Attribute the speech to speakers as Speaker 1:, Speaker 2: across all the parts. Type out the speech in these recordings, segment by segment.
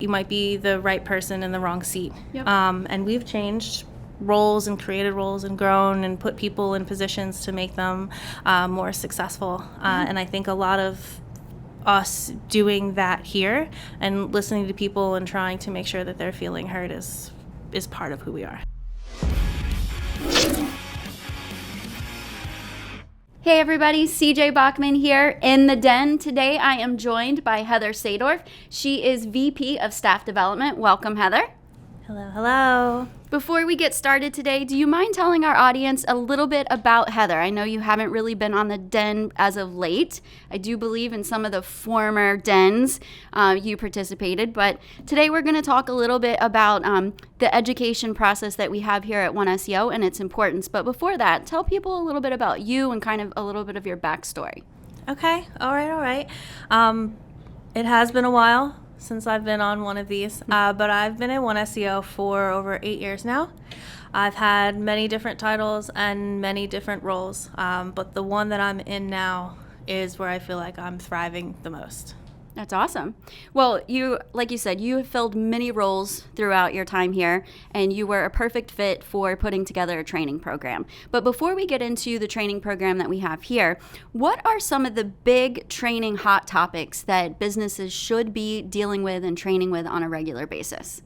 Speaker 1: You might be the right person in the wrong seat.
Speaker 2: Yep.
Speaker 1: And we've changed roles and created roles and grown and put people in positions to make them more successful. And I think a lot of us doing that here and listening to people and trying to make sure that they're feeling heard is part of who we are.
Speaker 2: Hey everybody, CJ Bachmann here in the den. Today I am joined by Heather Sadorf. She is VP of Staff Development. Welcome, Heather.
Speaker 1: Hello, hello.
Speaker 2: Before we get started today, do you mind telling our audience a little bit about Heather? I know you haven't really been on the den as of late. I do believe in some of the former dens you participated, but today we're going to talk a little bit about the education process that we have here at One SEO and its importance. But before that, tell people a little bit about you and kind of a little bit of your backstory.
Speaker 1: Okay, all right. It has been a while since I've been on one of these, but I've been at One SEO for over 8 years now. I've had many different titles and many different roles, but the one that I'm in now is where I feel like I'm thriving the most.
Speaker 2: That's awesome. Well, like you said, you have filled many roles throughout your time here, and you were a perfect fit for putting together a training program. But before we get into the training program that we have here, what are some of the big training hot topics that businesses should be dealing with and training with on a regular basis?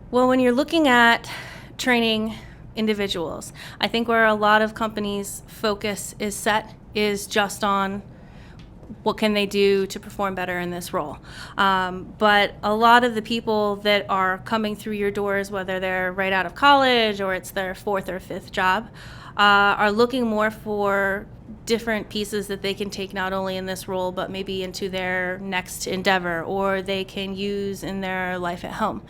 Speaker 1: Well, when you're looking at training individuals, I think where a lot of companies' focus is set is just on what can they do to perform better in this role. But a lot of the people that are coming through your doors, whether they're right out of college or it's their fourth or fifth job, are looking more for different pieces that they can take not only in this role, but maybe into their next endeavor, or they can use in their life at home.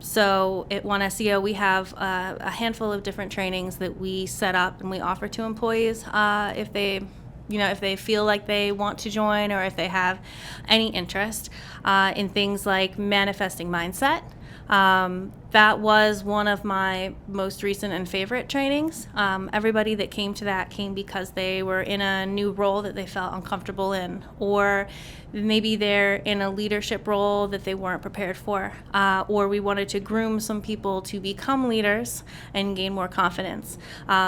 Speaker 1: So at One SEO, we have a handful of different trainings that we set up and we offer to employees if they feel like they want to join or if they have any interest in things like manifesting mindset. That was one of my most recent and favorite trainings. Everybody that came to that came because they were in a new role that they felt uncomfortable in, or maybe they're in a leadership role that they weren't prepared for, or we wanted to groom some people to become leaders and gain more confidence.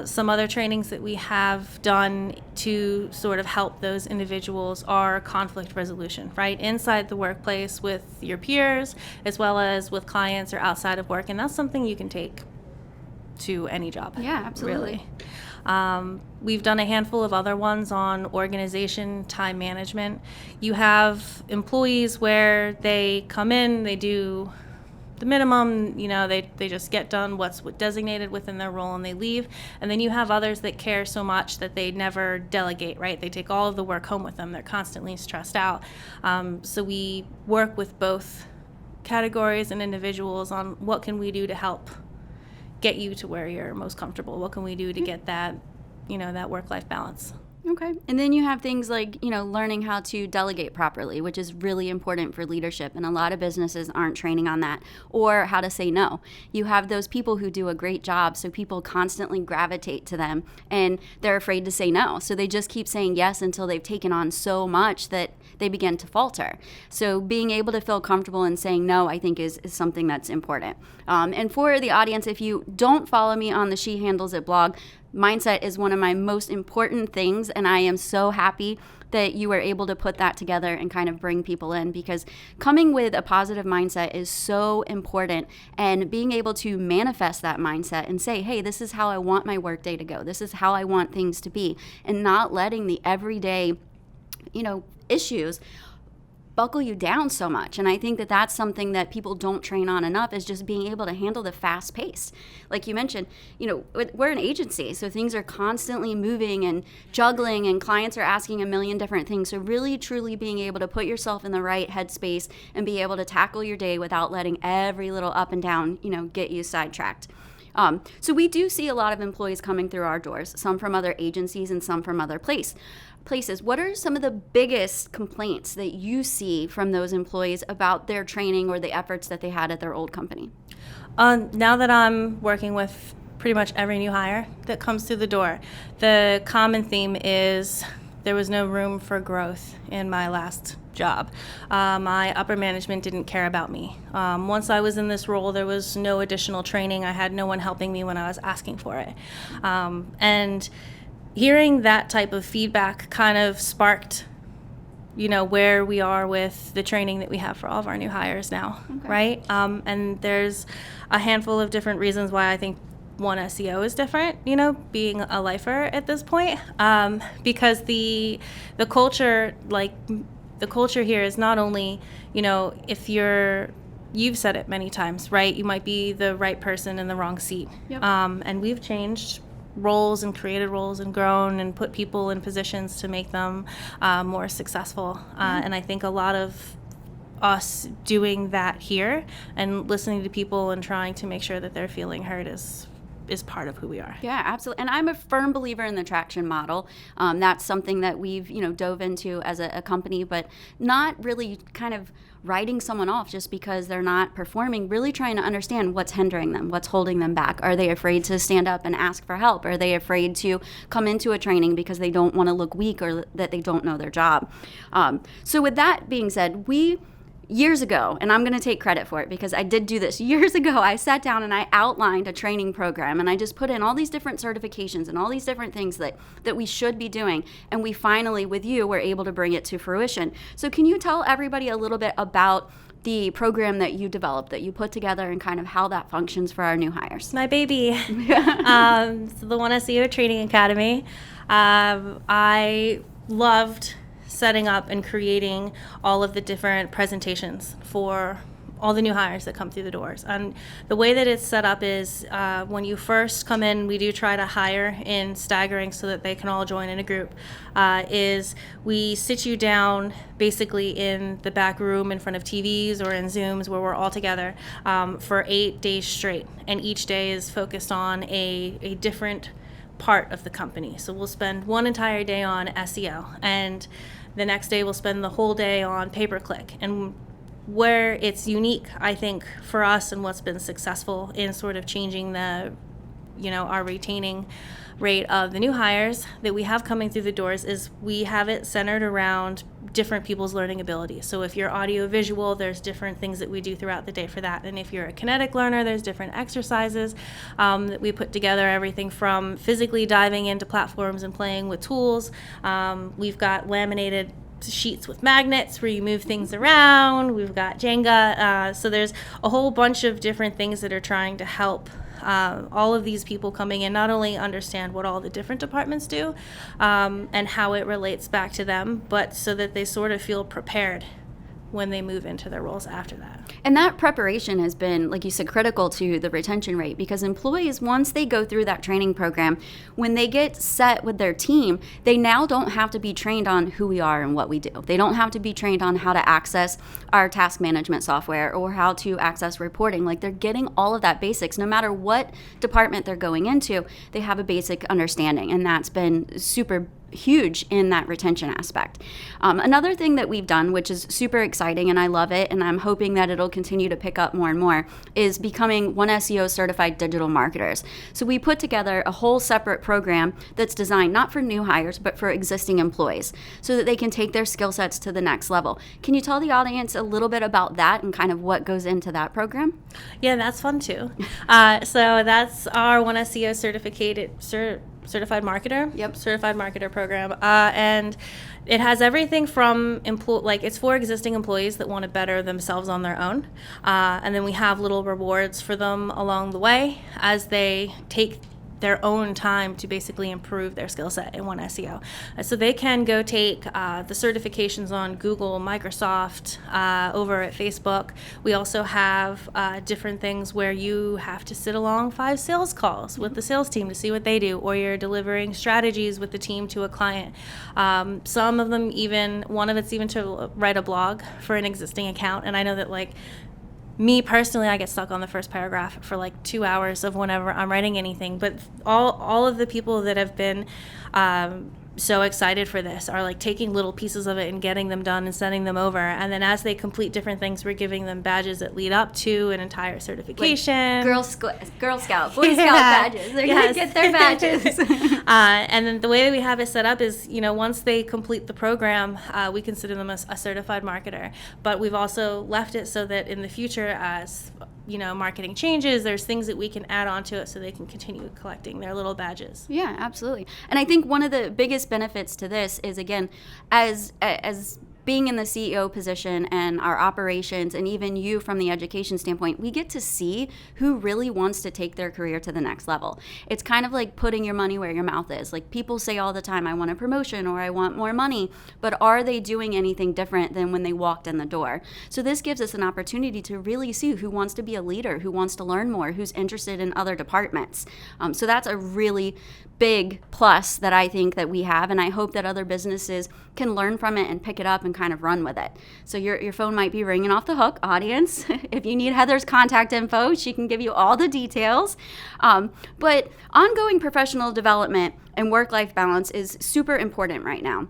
Speaker 1: Some other trainings that we have done to sort of help those individuals are conflict resolution, right? Inside the workplace with your peers, as well as with clients or outside of work, and that's something you can take to any job.
Speaker 2: Yeah, absolutely.
Speaker 1: Really. We've done a handful of other ones on organization, time management. You have employees where they come in, they do the minimum, they just get done what's designated within their role and they leave. And then you have others that care so much that they never delegate, right? They take all of the work home with them. They're constantly stressed out. So we work with both categories and individuals on what can we do to help get you to where you're most comfortable. What can we do to get that, that work-life balance?
Speaker 2: Okay. And then you have things like, learning how to delegate properly, which is really important for leadership. And a lot of businesses aren't training on that, or how to say no. You have those people who do a great job, so people constantly gravitate to them and they're afraid to say no. So they just keep saying yes until they've taken on so much that they begin to falter. So being able to feel comfortable in saying no, I think is something that's important. And for the audience, if you don't follow me on the She Handles It blog, mindset is one of my most important things, and I am so happy that you were able to put that together and kind of bring people in, because coming with a positive mindset is so important, and being able to manifest that mindset and say, hey, this is how I want my workday to go. This is how I want things to be, and not letting the everyday, issues buckle you down so much. And I think that that's something that people don't train on enough, is just being able to handle the fast pace. Like you mentioned, we're an agency, so things are constantly moving and juggling, and clients are asking a million different things. So really, truly being able to put yourself in the right headspace and be able to tackle your day without letting every little up and down, get you sidetracked. So we do see a lot of employees coming through our doors, some from other agencies and some from other places. What are some of the biggest complaints that you see from those employees about their training or the efforts that they had at their old company?
Speaker 1: Now that I'm working with pretty much every new hire that comes through the door, the common theme is there was no room for growth in my last job. My upper management didn't care about me. Once I was in this role, there was no additional training. I had no one helping me when I was asking for it. And hearing that type of feedback kind of sparked, where we are with the training that we have for all of our new hires now, right? And there's a handful of different reasons why I think One SEO is different, being a lifer at this point, because the culture, the culture here is not only, if you've said it many times, right? You might be the right person in the wrong seat.
Speaker 2: Yep.
Speaker 1: And we've changed roles and created roles and grown and put people in positions to make them more successful. And I think a lot of us doing that here and listening to people and trying to make sure that they're feeling heard is part of who we are.
Speaker 2: Yeah, absolutely. And I'm a firm believer in the traction model. That's something that we've, dove into as a company, but not really kind of writing someone off just because they're not performing, really trying to understand what's hindering them, what's holding them back. Are they afraid to stand up and ask for help? Are they afraid to come into a training because they don't want to look weak or that they don't know their job? So with that being said, years ago, and I'm going to take credit for it because I did do this years ago, I sat down and I outlined a training program and I just put in all these different certifications and all these different things that we should be doing. And we finally, with you, were able to bring it to fruition. So can you tell everybody a little bit about the program that you developed, that you put together, and kind of how that functions for our new hires?
Speaker 1: My baby. So the One Seo Training Academy. I loved setting up and creating all of the different presentations for all the new hires that come through the doors. And the way that it's set up is when you first come in, we do try to hire in staggering so that they can all join in a group, is we sit you down basically in the back room in front of TVs or in Zooms where we're all together for 8 days straight. And each day is focused on a different part of the company. So we'll spend one entire day on SEO, and the next day we'll spend the whole day on pay-per-click. And where it's unique, I think, for us and what's been successful in sort of changing the, our retaining rate of the new hires that we have coming through the doors is we have it centered around different people's learning abilities. So if you're audio visual, there's different things that we do throughout the day for that. And if you're a kinetic learner, there's different exercises that we put together, everything from physically diving into platforms and playing with tools. We've got laminated sheets with magnets where you move things around. We've got Jenga. So there's a whole bunch of different things that are trying to help all of these people coming in not only understand what all the different departments do and how it relates back to them, but so that they sort of feel prepared when they move into their roles after that.
Speaker 2: And that preparation has been, like you said, critical to the retention rate, because employees, once they go through that training program, when they get set with their team, they now don't have to be trained on who we are and what we do. They don't have to be trained on how to access our task management software or how to access reporting. Like, they're getting all of that basics. No matter what department they're going into, they have a basic understanding, and that's been super huge in that retention aspect. Another thing that we've done, which is super exciting and I love it, and I'm hoping that it'll continue to pick up more and more, is becoming One SEO certified digital marketers. So we put together a whole separate program that's designed not for new hires, but for existing employees, so that they can take their skill sets to the next level. Can you tell the audience a little bit about that and kind of what goes into that program?
Speaker 1: Yeah, that's fun too. So that's our One SEO certified marketer. Certified marketer program. And it has everything from it's for existing employees that want to better themselves on their own. And then we have little rewards for them along the way as they take their own time to basically improve their skill set in One SEO. So they can go take the certifications on Google, Microsoft, over at Facebook. We also have different things where you have to sit along 5 sales calls with the sales team to see what they do, or you're delivering strategies with the team to a client. Some of them one of it's even to write a blog for an existing account. And I know that me personally, I get stuck on the first paragraph for 2 hours of whenever I'm writing anything. But all of the people that have been so excited for this are like taking little pieces of it and getting them done and sending them over. And then as they complete different things, we're giving them badges that lead up to an entire certification.
Speaker 2: Like Girl Scout, Boy Scout badges. They're going to get their badges.
Speaker 1: And then the way that we have it set up is, once they complete the program, we consider them a certified marketer. But we've also left it so that in the future, as marketing changes, there's things that we can add on to it so they can continue collecting their little badges.
Speaker 2: Yeah, absolutely. And I think one of the biggest benefits to this is, again, as being in the CEO position and our operations, and even you from the education standpoint, we get to see who really wants to take their career to the next level. It's kind of like putting your money where your mouth is. Like people say all the time, I want a promotion or I want more money, but are they doing anything different than when they walked in the door? So this gives us an opportunity to really see who wants to be a leader, who wants to learn more, who's interested in other departments. So that's a really big plus that I think that we have, and I hope that other businesses can learn from it and pick it up and kind of run with it. So your phone might be ringing off the hook, audience. If you need Heather's contact info, she can give you all the details. But ongoing professional development and work-life balance is super important right now.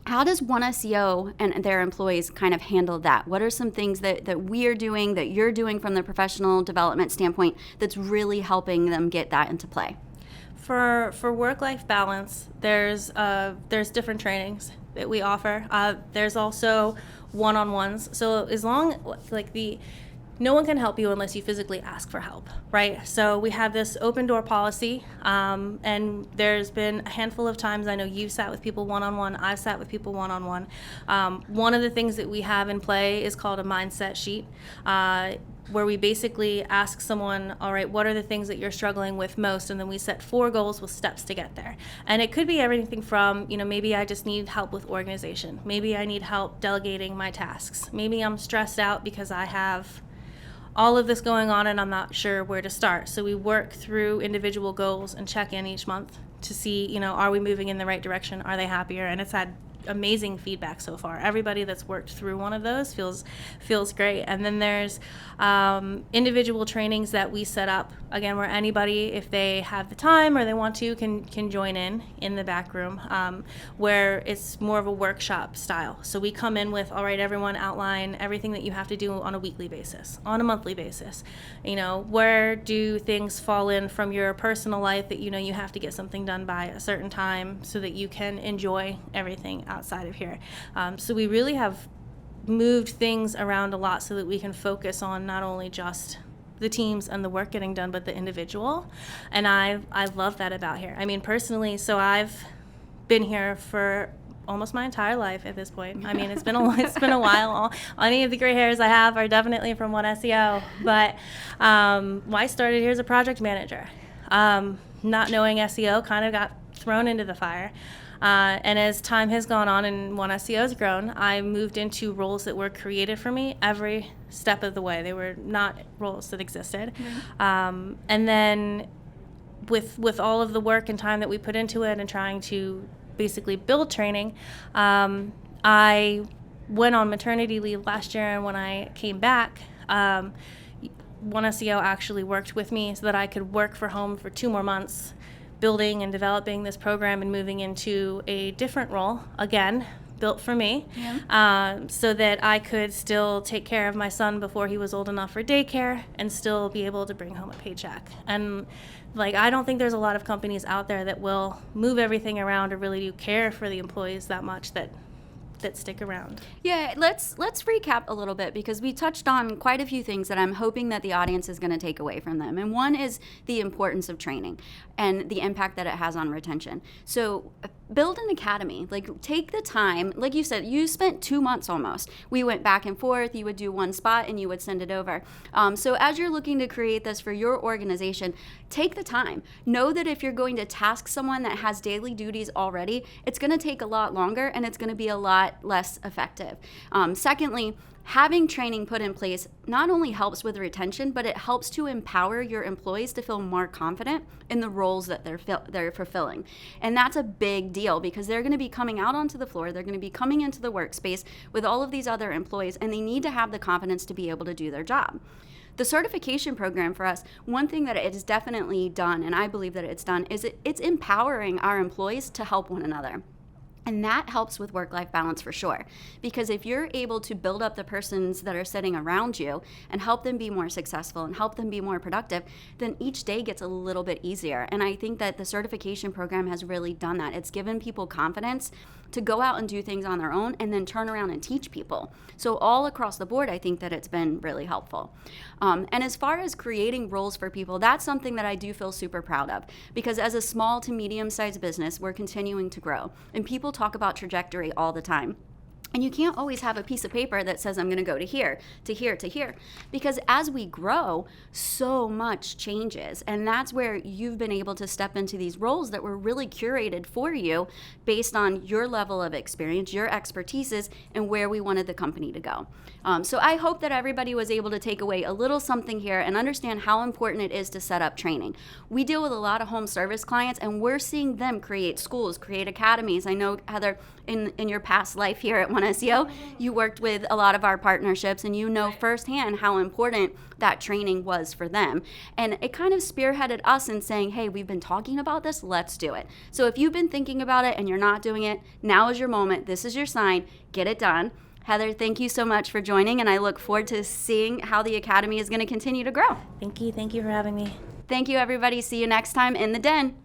Speaker 2: How does One SEO and their employees kind of handle that? What are some things that we are doing, that you're doing from the professional development standpoint that's really helping them get that into play?
Speaker 1: For work-life balance, there's different trainings that we offer. There's also one-on-ones. So as long no one can help you unless you physically ask for help, right? So we have this open door policy, and there's been a handful of times, I know you've sat with people one-on-one, I've sat with people one-on-one. One of the things that we have in play is called a mindset sheet, where we basically ask someone, all right, what are the things that you're struggling with most? And then we set 4 goals with steps to get there. And it could be everything from, maybe I just need help with organization. Maybe I need help delegating my tasks. Maybe I'm stressed out because I have all of this going on and I'm not sure where to start. So we work through individual goals and check in each month to see, are we moving in the right direction? Are they happier? And it's had amazing feedback so far. Everybody that's worked through one of those feels great. And then there's individual trainings that we set up, again, where anybody, if they have the time or they want to, can join in the back room, where it's more of a workshop style. So we come in with, all right, everyone outline everything that you have to do on a weekly basis, on a monthly basis. Where do things fall in from your personal life that you have to get something done by a certain time so that you can enjoy everything outside of here. So we really have moved things around a lot so that we can focus on not only just the teams and the work getting done, but the individual. And I love that about here. I mean, personally, so I've been here for almost my entire life at this point. I mean, it's been a while. Any of the gray hairs I have are definitely from One SEO. But I started here as a project manager. Not knowing SEO, kind of got thrown into the fire. And as time has gone on and One SEO has grown, I moved into roles that were created for me every step of the way. They were not roles that existed. Mm-hmm. And then with all of the work and time that we put into it and trying to basically build training, I went on maternity leave last year, and when I came back, One SEO actually worked with me so that I could work for home for 2 more months, building and developing this program and moving into a different role, again, built for me, so that I could still take care of my son before he was old enough for daycare and still be able to bring home a paycheck. And I don't think there's a lot of companies out there that will move everything around or really do care for the employees that much that stick around.
Speaker 2: Yeah, let's recap a little bit, because we touched on quite a few things that I'm hoping that the audience is going to take away from them. And one is the importance of training and the impact that it has on retention. So build an academy. Take the time. Like you said, you spent 2 months almost. We went back and forth. You would do one spot and you would send it over. So as you're looking to create this for your organization, take the time. Know that if you're going to task someone that has daily duties already, it's going to take a lot longer and it's going to be a lot less effective. Secondly, having training put in place not only helps with retention, but it helps to empower your employees to feel more confident in the roles that they're fulfilling. And that's a big deal, because they're going to be coming out onto the floor, they're going to be coming into the workspace with all of these other employees, and they need to have the confidence to be able to do their job. The certification program for us, one thing that it has definitely done, and I believe that it's done, is it's empowering our employees to help one another. And that helps with work-life balance for sure. Because if you're able to build up the persons that are sitting around you and help them be more successful and help them be more productive, then each day gets a little bit easier. And I think that the certification program has really done that. It's given people confidence to go out and do things on their own and then turn around and teach people. So all across the board, I think that it's been really helpful. And as far as creating roles for people, that's something that I do feel super proud of, because as a small to medium-sized business, we're continuing to grow. And people talk about trajectory all the time. And you can't always have a piece of paper that says I'm going to go to here, to here, to here. Because as we grow, so much changes. And that's where you've been able to step into these roles that were really curated for you based on your level of experience, your expertises, and where we wanted the company to go. So I hope that everybody was able to take away a little something here and understand how important it is to set up training. We deal with a lot of home service clients, and we're seeing them create schools, create academies. I know, Heather, in your past life here at One SEO, you worked with a lot of our partnerships, and you know firsthand how important that training was for them. And it kind of spearheaded us in saying, hey, we've been talking about this, let's do it. So if you've been thinking about it and you're not doing it, now is your moment. This is your sign. Get it done. Heather, thank you so much for joining, and I look forward to seeing how the Academy is going to continue to grow.
Speaker 1: Thank you. Thank you for having me.
Speaker 2: Thank you, everybody. See you next time in the den.